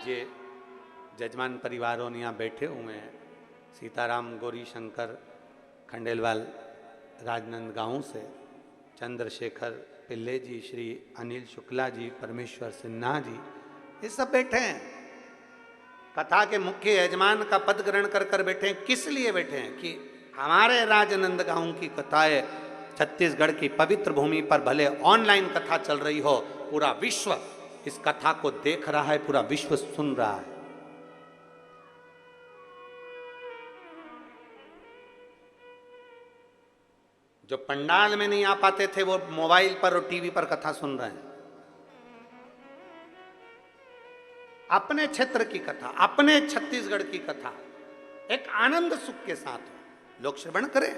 ये जजमान परिवारों यहाँ बैठे हुए हैं, सीताराम गौरी शंकर खंडेलवाल राजनांदगांव से, चंद्रशेखर पिल्ले जी, श्री अनिल शुक्ला जी, परमेश्वर सिन्हा जी, ये सब बैठे हैं। कथा के मुख्य यजमान का पद ग्रहण कर कर बैठे हैं। किस लिए बैठे हैं? कि हमारे राजनांदगांव की कथाएं छत्तीसगढ़ की पवित्र भूमि पर भले ऑनलाइन कथा चल रही हो, पूरा विश्व इस कथा को देख रहा है, पूरा विश्व सुन रहा है। जो पंडाल में नहीं आ पाते थे वो मोबाइल पर और टीवी पर कथा सुन रहे हैं। अपने क्षेत्र की कथा, अपने छत्तीसगढ़ की कथा एक आनंद सुख के साथ लोग श्रवण करें।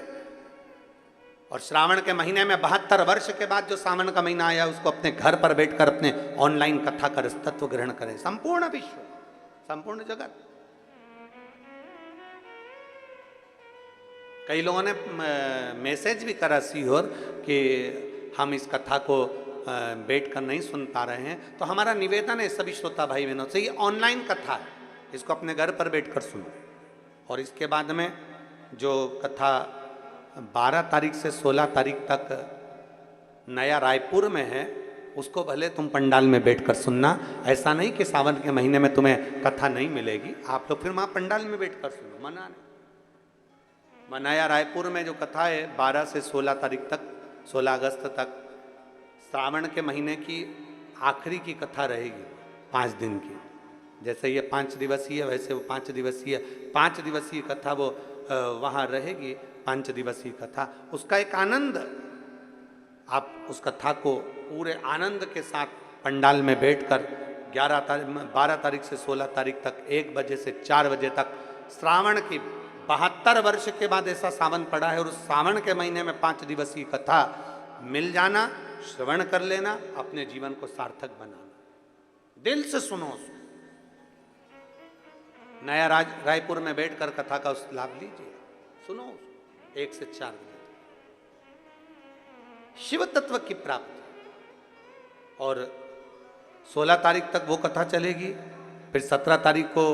और श्रावण के महीने में 72 वर्ष के बाद जो सावन का महीना आया, उसको अपने घर पर बैठकर अपने ऑनलाइन कथा का तत्व ग्रहण करें। संपूर्ण विश्व, संपूर्ण जगत। कई लोगों ने मैसेज भी करा सीहोर कि हम इस कथा को बैठ कर नहीं सुन पा रहे हैं। तो हमारा निवेदन है सभी श्रोता भाई बहनों से, ये ऑनलाइन कथा है, इसको अपने घर पर बैठ कर सुनो। और इसके बाद में जो कथा 12 तारीख से 16 तारीख तक नया रायपुर में है, उसको भले तुम पंडाल में बैठकर सुनना। ऐसा नहीं कि सावन के महीने में तुम्हें कथा नहीं मिलेगी, आप लोग फिर वहाँ पंडाल में बैठकर सुनो, मना नहीं। नया रायपुर में जो कथा है 12 से 16 तारीख तक, 16 अगस्त तक, श्रावण के महीने की आखिरी की कथा रहेगी, 5 दिन की। जैसे ये 5 दिवसीय, वैसे वो 5 दिवसीय कथा वो वहाँ रहेगी। 5 दिवसीय कथा, उसका एक आनंद, आप उस कथा को पूरे आनंद के साथ पंडाल में बैठकर 12 तारीख से 16 तारीख तक 1 बजे से 4 बजे तक, श्रावण की 72 वर्ष के बाद ऐसा सावन पड़ा है, और उस सावन के महीने में 5 दिवसीय कथा मिल जाना, श्रवण कर लेना, अपने जीवन को सार्थक बनाना। दिल से सुनो उसको। नया रायपुर में बैठकर कथा का उस लाभ लीजिए, सुनो उसको 1 से 4 बजे। शिव तत्व की प्राप्ति। और 16 तारीख तक वो कथा चलेगी। फिर 17 तारीख को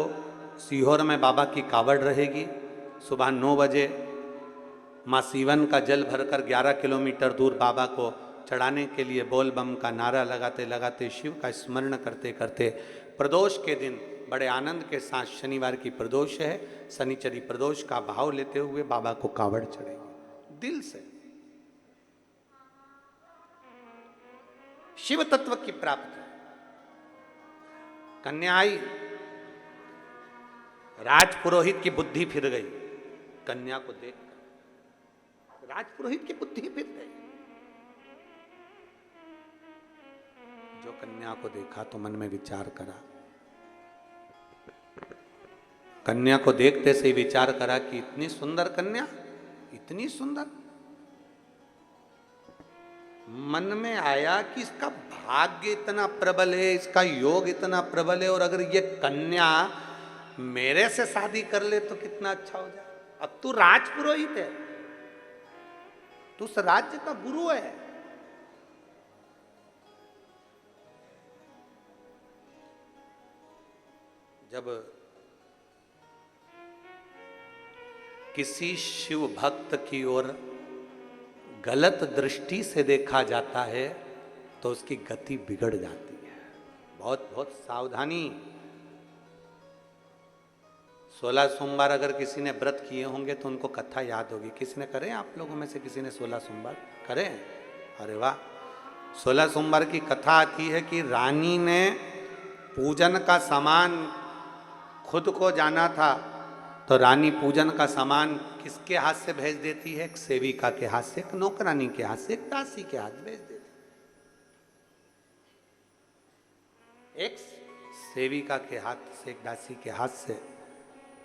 सीहोर में बाबा की कावड़ रहेगी। सुबह 9 बजे माँ सीवन का जल भरकर 11 किलोमीटर दूर बाबा को चढ़ाने के लिए बोल बम का नारा लगाते लगाते, शिव का स्मरण करते करते, प्रदोष के दिन बड़े आनंद के साथ, शनिवार की प्रदोष है, शनिचरी प्रदोष का भाव लेते हुए बाबा को कावड़ चढ़ेगी दिल से। शिव तत्व की प्राप्ति। कन्या आई, राजपुरोहित की बुद्धि फिर गई कन्या को देखकर, राजपुरोहित की बुद्धि फिर गई। जो कन्या को देखा तो मन में विचार करा, कन्या को देखते से ही विचार करा कि इतनी सुंदर कन्या, इतनी सुंदर। मन में आया कि इसका भाग्य इतना प्रबल है, इसका योग इतना प्रबल है, और अगर ये कन्या मेरे से शादी कर ले तो कितना अच्छा हो जाए। अब तू राजपुरोहित है, तू उस राज्य का गुरु है। जब किसी शिव भक्त की ओर गलत दृष्टि से देखा जाता है तो उसकी गति बिगड़ जाती है। बहुत बहुत सावधानी। 16 सोमवार अगर किसी ने व्रत किए होंगे तो उनको कथा याद होगी। किसी ने करें, आप लोगों में से किसी ने 16 सोमवार करें? अरे वाह। 16 सोमवार की कथा आती है कि रानी ने पूजन का सामान खुद को जाना था, तो रानी पूजन का सामान किसके हाथ से भेज देती है? एक सेविका के हाथ से, एक नौकरानी के हाथ से, एक दासी के हाथ भेज देती। एक सेविका के हाथ से, एक दासी के हाथ से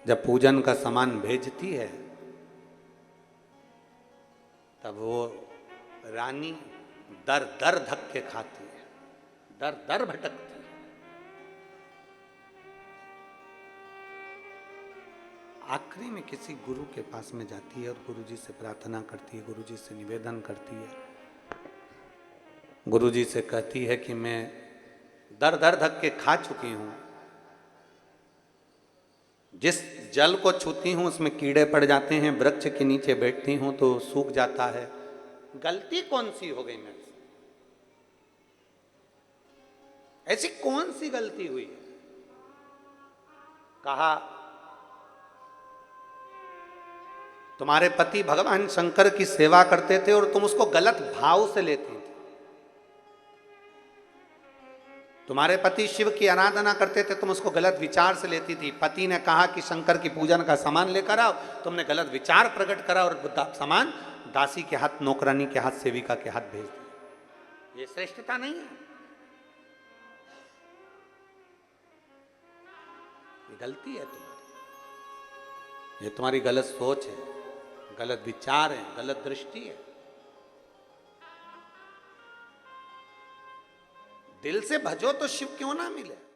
जब पूजन का सामान भेजती है, तब वो रानी दर दर धक्के खाती है, दर दर भटकती है। आखिरी में किसी गुरु के पास में जाती है और गुरुजी से प्रार्थना करती है, गुरुजी से निवेदन करती है, गुरुजी से कहती है कि मैं दर दर धक्के खा चुकी हूँ, जिस जल को छूती हूं उसमें कीड़े पड़ जाते हैं, वृक्ष के नीचे बैठती हूं तो सूख जाता है। गलती कौन सी हो गई मेरे से? ऐसी कौन सी गलती हुई है? कहा तुम्हारे पति भगवान शंकर की सेवा करते थे और तुम उसको गलत भाव से लेती थी। तुम्हारे पति शिव की आराधना करते थे, तुम उसको गलत विचार से लेती थी। पति ने कहा कि शंकर की पूजन का सामान लेकर आओ, तुमने गलत विचार प्रकट करा और सामान दासी के हाथ, नौकरानी के हाथ, सेविका के हाथ भेज दिया। ये श्रेष्ठता नहीं है, ये गलती है तुम्हारी। ये तुम्हारी गलत सोच है, गलत विचार है, गलत दृष्टि है। दिल से भजो तो शिव क्यों ना मिले।